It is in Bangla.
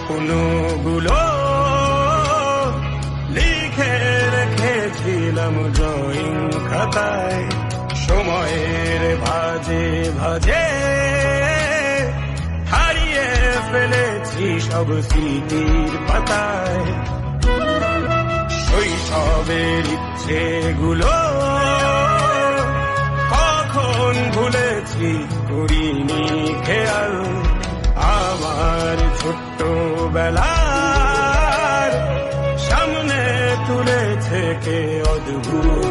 স্বপ্নগুলো লিখে রেখেছিলাম ড্রয়িং খাতায়, সময়ের ভাজে ভাজে হারিয়ে ফেলেছি সব স্মৃতির পাতায়। শৈশবের ইচ্ছেগুলো কখন ভুলেছি করিনি খেয়াল, আমার ছোট্টবেলার সামনে তুলেছে কে অদ্ভুত